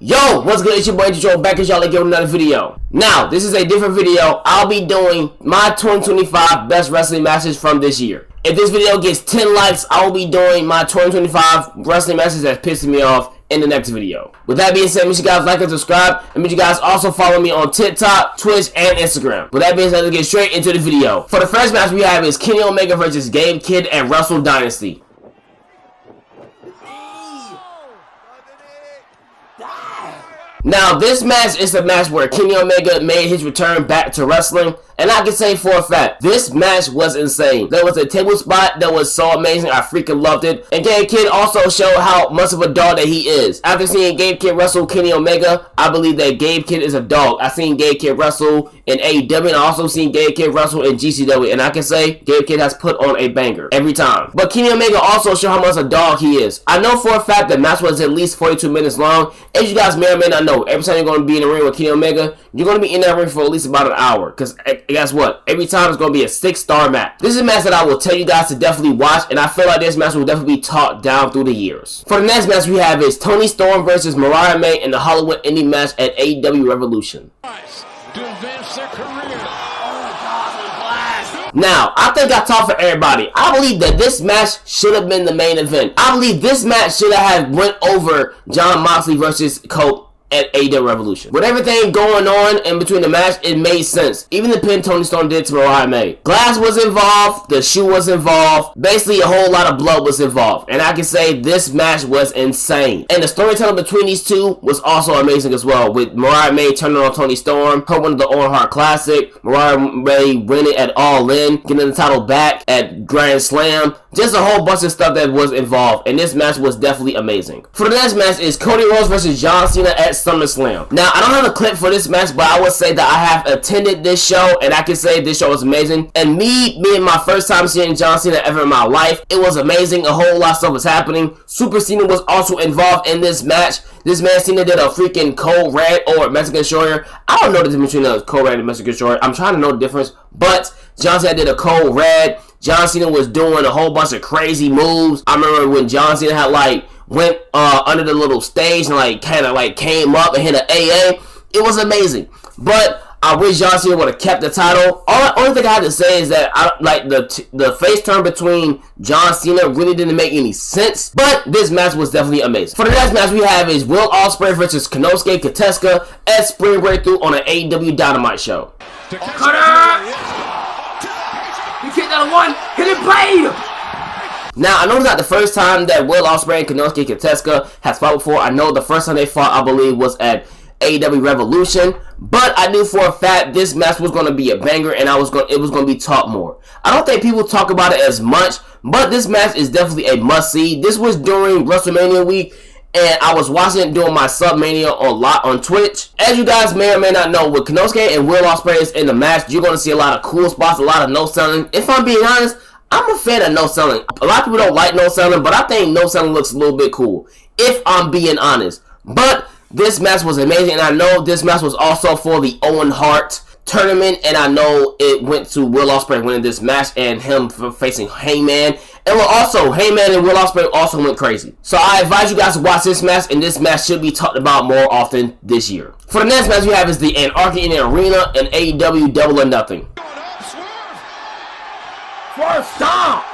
Yo, what's good? It's your boy Joe back at y'all again with another video. Now, this is a different video. I'll be doing my 2025 best wrestling matches from this year. If this video gets 10 likes, I will be doing my 2025 wrestling matches that's pissing me off in the next video. With that being said, make sure you guys like and subscribe, and make sure you guys also follow me on TikTok, Twitch, and Instagram. With that being said, let's get straight into the video. For the first match we have is Kenny Omega versus Gabe Kidd at Wrestle Dynasty. Now, this match is a match where Kenny Omega made his return back to wrestling, and I can say for a fact, this match was insane. There was a table spot that was so amazing, I freaking loved it. And Gabe Kidd also showed how much of a dog that he is. After seeing Gabe Kidd wrestle Kenny Omega, I believe that Gabe Kidd is a dog. I've seen Gabe Kidd wrestle in AEW, and I also seen Gabe Kidd wrestle in GCW, and I can say Gabe Kidd has put on a banger every time. But Kenny Omega also showed how much a dog he is. I know for a fact the match was at least 42 minutes long. As you guys may or may not know, every time you're going to be in the ring with Kenny Omega, you're going to be in that ring for at least about an hour. Because guess what? Every time it's going to be a 6-star match. This is a match that I will tell you guys to definitely watch, and I feel like this match will definitely be taught down through the years. For the next match we have is Toni Storm versus Mariah May in the Hollywood Indie match at AEW Revolution. To advance their career. Now, I think I talk for everybody. I believe that this match should have been the main event. I believe this match should have went over Jon Moxley versus Colt at AEW Revolution. With everything going on in between the match, it made sense. Even the pin Toni Storm did to Mariah May. Glass was involved, the shoe was involved, basically a whole lot of blood was involved. And I can say this match was insane. And the storytelling between these two was also amazing as well. With Mariah May turning on Toni Storm, her winning the Owen Hart Classic, Mariah May winning at All In, getting the title back at Grand Slam. Just a whole bunch of stuff that was involved. And this match was definitely amazing. For the next match is Cody Rhodes versus John Cena at SummerSlam. Now, I don't have a clip for this match, but I would say that I have attended this show, and I can say this show was amazing. And me being my first time seeing John Cena ever in my life, it was amazing. A whole lot of stuff was happening. Super Cena was also involved in this match. This man Cena did a freaking Code Red or Mexican Destroyer. I don't know the difference between a Code Red and Mexican Destroyer. I'm trying to know the difference, but John Cena did a Code Red. John Cena was doing a whole bunch of crazy moves. I remember when John Cena had went under the little stage and kind of came up and hit an AA. It was amazing. But I wish John Cena would have kept the title. Only thing I have to say is that the face turn between John Cena really didn't make any sense. But this match was definitely amazing. For the next match we have is Will Ospreay versus Konosuke Takeshita at Spring Breakthrough on an AEW Dynamite show. You kicked out of one, hit it, blade! Now, I know it's not the first time that Will Ospreay and Konosuke Takeshita has fought before. I know the first time they fought, I believe, was at AEW Revolution. But I knew for a fact this match was going to be a banger, and it was going to be talked more. I don't think people talk about it as much, but this match is definitely a must-see. This was during WrestleMania week, and I was watching it during my Submania on Twitch. As you guys may or may not know, with Konosuke and Will Ospreay in the match, you're going to see a lot of cool spots, a lot of no-selling. If I'm being honest, I'm a fan of no-selling. A lot of people don't like no-selling, but I think no-selling looks a little bit cool, if I'm being honest. But this match was amazing, and I know this match was also for the Owen Hart tournament, and I know it went to Will Ospreay winning this match and him facing Heyman. And also, Heyman and Will Ospreay also went crazy. So I advise you guys to watch this match, and this match should be talked about more often this year. For the next match we have is the Anarchy in the Arena and AEW Double or Nothing. First stop!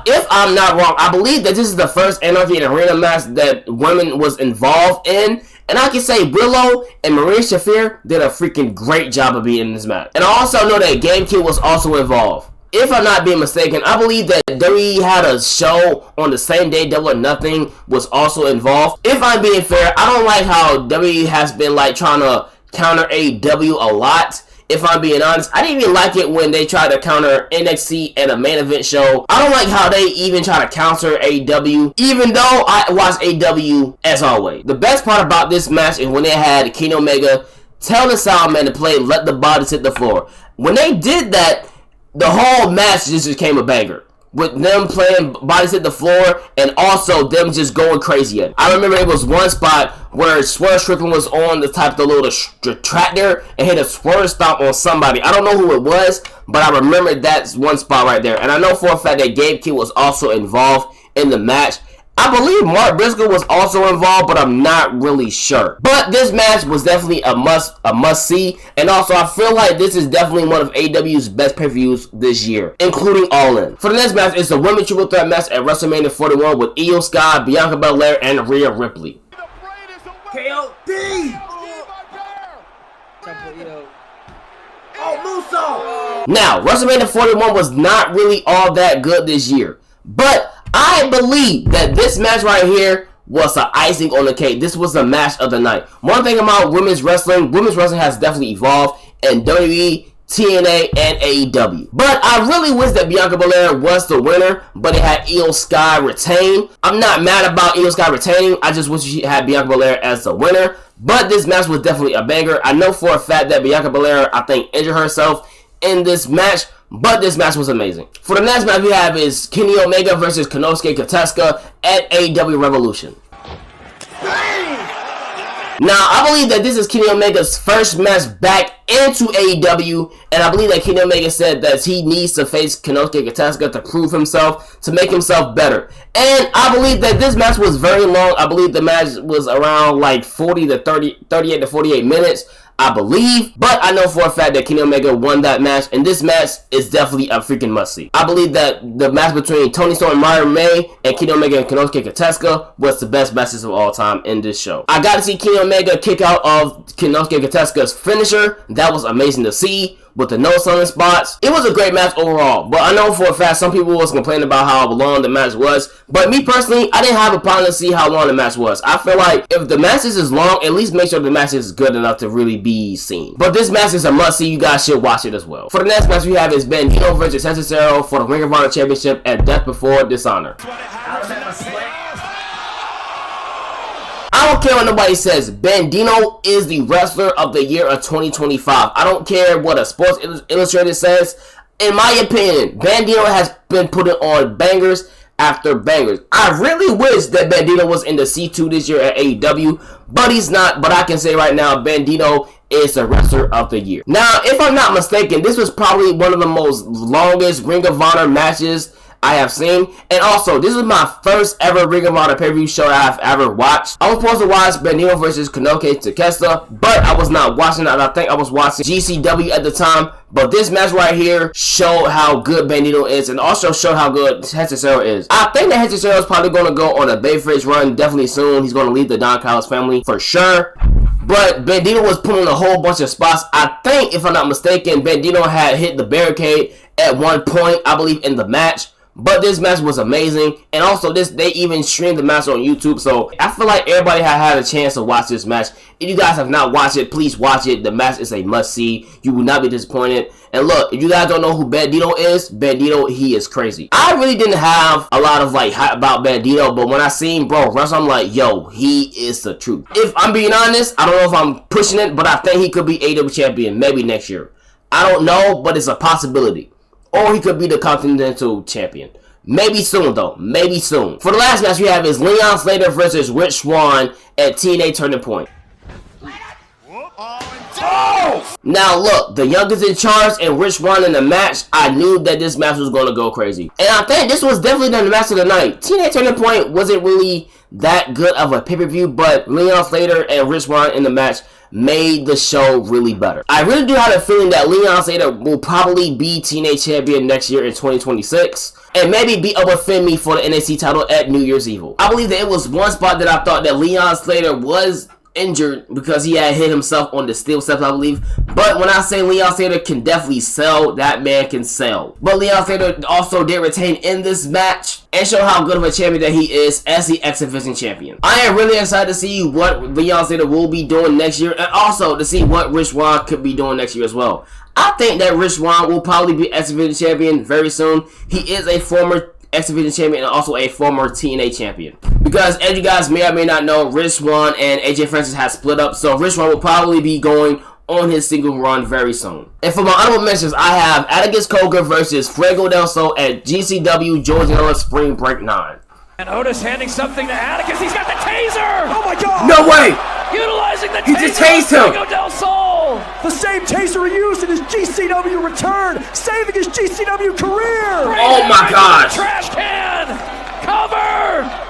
If I'm not wrong, I believe that this is the first Anarchy in the Arena match that women was involved in. And I can say Willow and Maria Shafir did a freaking great job of being in this match. And I also know that Gabe Kidd was also involved. If I'm not being mistaken, I believe that WWE had a show on the same day Double or Nothing was also involved. If I'm being fair, I don't like how WWE has been trying to counter AEW a lot. If I'm being honest, I didn't even like it when they tried to counter NXT and a main event show. I don't like how they even try to counter AEW, even though I watch AEW as always. The best part about this match is when they had Kenny Omega tell the sound man to play Let the Bodies Hit the Floor. When they did that, the whole match just became a banger. With them playing Bodies Hit the Floor and also them just going crazy at it. I remember it was one spot where Swerve Strickland was on the little tractor and hit a swerve stomp on somebody. I don't know who it was, but I remember that one spot right there. And I know for a fact that Gabe Kidd was also involved in the match. I believe Mark Briscoe was also involved, but I'm not really sure. But this match was definitely a must see, and also I feel like this is definitely one of AEW's best pay-per-views this year, including All In. For the next match, it's the Women's Triple Threat match at WrestleMania 41 with Io Sky, Bianca Belair, and Rhea Ripley. KOD! Oh, Muso! Now, WrestleMania 41 was not really all that good this year, but I believe that this match right here was the icing on the cake. This was the match of the night. One thing about women's wrestling has definitely evolved in WWE, TNA, and AEW. But I really wish that Bianca Belair was the winner, but it had Io Sky retain. I'm not mad about Io Sky retaining. I just wish she had Bianca Belair as the winner. But this match was definitely a banger. I know for a fact that Bianca Belair, I think, injured herself in this match, but this match was amazing. For the next match we have is Kenny Omega versus Konosuke Katesuka at AEW Revolution. Now, I believe that this is Kenny Omega's first match back into AEW, and I believe that Kenny Omega said that he needs to face Konosuke Katesuka to prove himself, to make himself better. And I believe that this match was very long. I believe the match was around like 38 to 48 minutes, I believe. But I know for a fact that Kenny Omega won that match, and this match is definitely a freaking must-see. I believe that the match between Toni Storm and Myra May and Kenny Omega and Konosuke Katesuka was the best matches of all time in this show. I got to see Kenny Omega kick out of Konosuke Katesuka's finisher. That was amazing to see with the no-selling spots. It was a great match overall, but I know for a fact some people was complaining about how long the match was, but me personally, I didn't have a problem to see how long the match was. I feel like if the match is long, at least make sure the match is good enough to really be seen. But this match is a must-see. You guys should watch it as well. For the next match we have is Bandito versus Cesaro for the Ring of Honor Championship at Death Before Dishonor. I don't care what nobody says. Bandito is the wrestler of the year of 2025. I don't care what a Sports Illustrated says. In my opinion, Bandito has been putting on bangers after bangers. I really wish that Bandito was in the C2 this year at AEW, but he's not. But I can say right now, Bandito is the wrestler of the year. Now, if I'm not mistaken, this was probably one of the most longest Ring of Honor matches I have seen, and also this was my first ever Ring of Honor pay-per-view show I've ever watched. I was supposed to watch Bandito versus Konosuke Takeshita, but I was not watching it. I think I was watching GCW at the time. But this match right here showed how good Bandito is, and also showed how good Cesaro is. I think that Cesaro is probably going to go on a Bayface run definitely soon. He's going to leave the Don Callis family for sure. But Bandito was pulling a whole bunch of spots. I think, if I'm not mistaken, Bandito had hit the barricade at one point, I believe, in the match. But this match was amazing, and also they even streamed the match on YouTube, so I feel like everybody had a chance to watch this match. If you guys have not watched it, please watch it. The match is a must-see. You will not be disappointed. And look, if you guys don't know who Bandito is, Bandito, he is crazy. I really didn't have a lot of hype about Bandito, but when I seen bro wrestle, I'm like, yo, he is the truth. If I'm being honest, I don't know if I'm pushing it, but I think he could be AEW champion maybe next year. I don't know, but it's a possibility. Or he could be the Continental Champion. Maybe soon, though. Maybe soon. For the last match we have is Leon Slater versus Rich Swann at TNA Turning Point. Oh! Now look, the youngest in charge and Rich Swann in the match, I knew that this match was going to go crazy. And I think this was definitely the match of the night. TNA Turning Point wasn't really that good of a pay-per-view, but Leon Slater and Rich Swann in the match made the show really better. I really do have a feeling that Leon Slater will probably be TNA champion next year in 2026, and maybe be able to defend me for the NXT title at New Year's Evil. I believe that it was one spot that I thought that Leon Slater was injured because he had hit himself on the steel steps, I believe. But when I say Leon Slater can definitely sell, that man can sell. But Leon Slater also did retain in this match and show how good of a champion that he is as the X Division champion. I am really excited to see what Leon Slater will be doing next year, and also to see what Rich Swann could be doing next year as well. I think that Rich Swann will probably be X Division champion very soon. He is a former X Division champion and also a former TNA champion. Because as you guys may or may not know, Rich Swann and AJ Francis has split up, so Rich Swann will probably be going on his single run very soon. And for my honorable mentions, I have Atticus Cogar versus Fuego del Sol at GCW Georgiana Spring Break 9. And Otis handing something to Atticus. He's got the taser! Oh my god! No way! Utilizing the He taser just tased him! Fuego del Sol! The same taser he used in his GCW return, saving his GCW career! Oh my gosh! Trash can! Cover!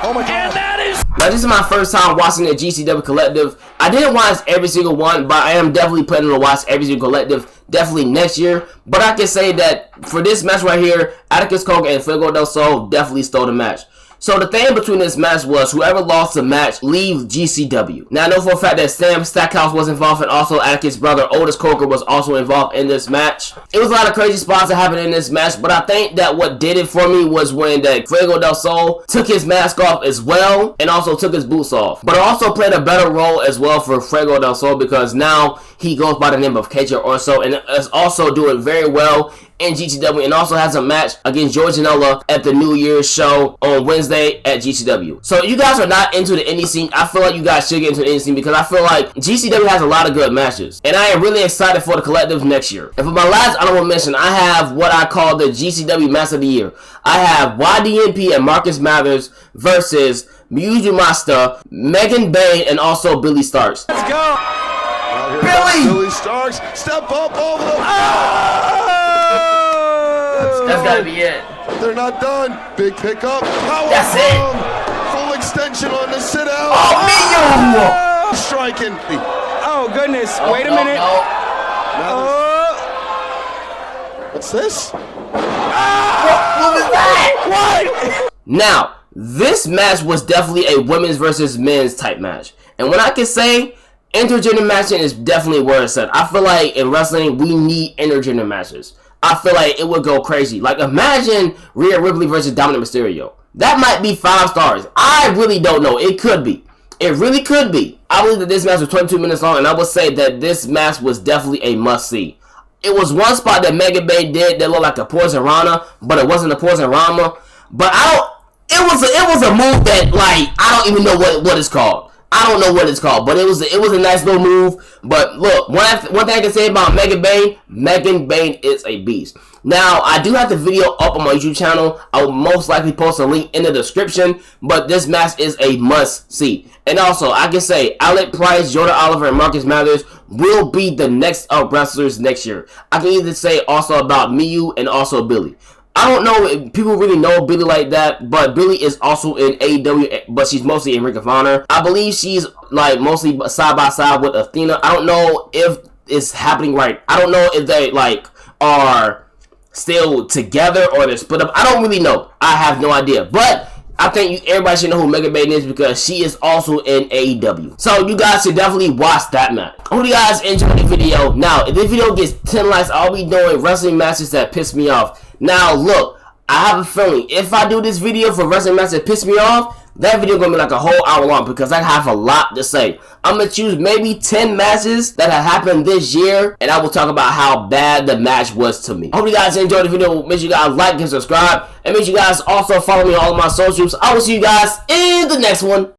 Oh my God. And that is... Now, this is my first time watching the GCW Collective. I didn't watch every single one, but I am definitely planning to watch every single Collective definitely next year. But I can say that for this match right here, Atticus Coke and Fuego del Sol definitely stole the match. So the thing between this match was whoever lost the match leave GCW. Now I know for a fact that Sam Stackhouse was involved, and also Atticus' brother Otis Coker was also involved in this match. It was a lot of crazy spots that happened in this match, but I think that what did it for me was when that Fuego del Sol took his mask off as well, and also took his boots off. But it also played a better role as well for Fuego del Sol, because now he goes by the name of KJ Orso, and is also doing very well in GCW, and also has a match against George Janela at the New Year's show on Wednesday at GCW. So you guys are not into the indie scene. I feel like you guys should get into the indie scene, because I feel like GCW has a lot of good matches, and I am really excited for the Collective next year. And for my last honorable mention, I have what I call the GCW Match of the Year. I have YDMP and Marcus Mathers versus Miyu Masta, Megan Bain, and also Billy Starks. Let's go! Billy Starks, step up over the... That's gotta be it. They're not done. Big pickup. Power That's it. Full extension on the sit out. Oh, Miyu! Striking. Oh, goodness. Wait a minute. What's this? What was that? What? Now, this match was definitely a women's versus men's type match. And what I can say, intergender matching is definitely where it's at. I feel like in wrestling, we need intergender matches. I feel like it would go crazy. Like, imagine Rhea Ripley versus Dominic Mysterio. That might be 5 stars. I really don't know. It could be. It really could be. I believe that this match was 22 minutes long, and I would say that this match was definitely a must-see. It was one spot that Megan Bay did that looked like a Poison Rana, but it wasn't a Poison Rama. But it was a move that, like, I don't even know what it's called. I don't know what it's called, but it was a nice little move. But look, one thing I can say about Megan Bain is a beast. Now, I do have the video up on my YouTube channel. I will most likely post a link in the description, but this match is a must-see. And also, I can say Alec Price, Jordan Oliver, and Marcus Mathers will be the next up wrestlers next year. I can either say also about Miyu and also Billy. I don't know if people really know Billy like that, but Billy is also in AEW, but she's mostly in Ring of Honor. I believe she's like mostly side by side with Athena. I don't know if it's happening right. I don't know if they like are still together or they're split up. I don't really know. I have no idea. But I think everybody should know who Megan Bain is, because she is also in AEW. So you guys should definitely watch that match. I hope you guys enjoyed the video. Now, if this video gets 10 likes, I'll be doing wrestling matches that piss me off. Now, look, I have a feeling if I do this video for wrestling matches that piss me off, that video gonna be like a whole hour long, because I have a lot to say. I'm gonna choose maybe 10 matches that have happened this year, and I will talk about how bad the match was to me. I hope you guys enjoyed the video. Make sure you guys like and subscribe, and make sure you guys also follow me on all of my socials. I will see you guys in the next one.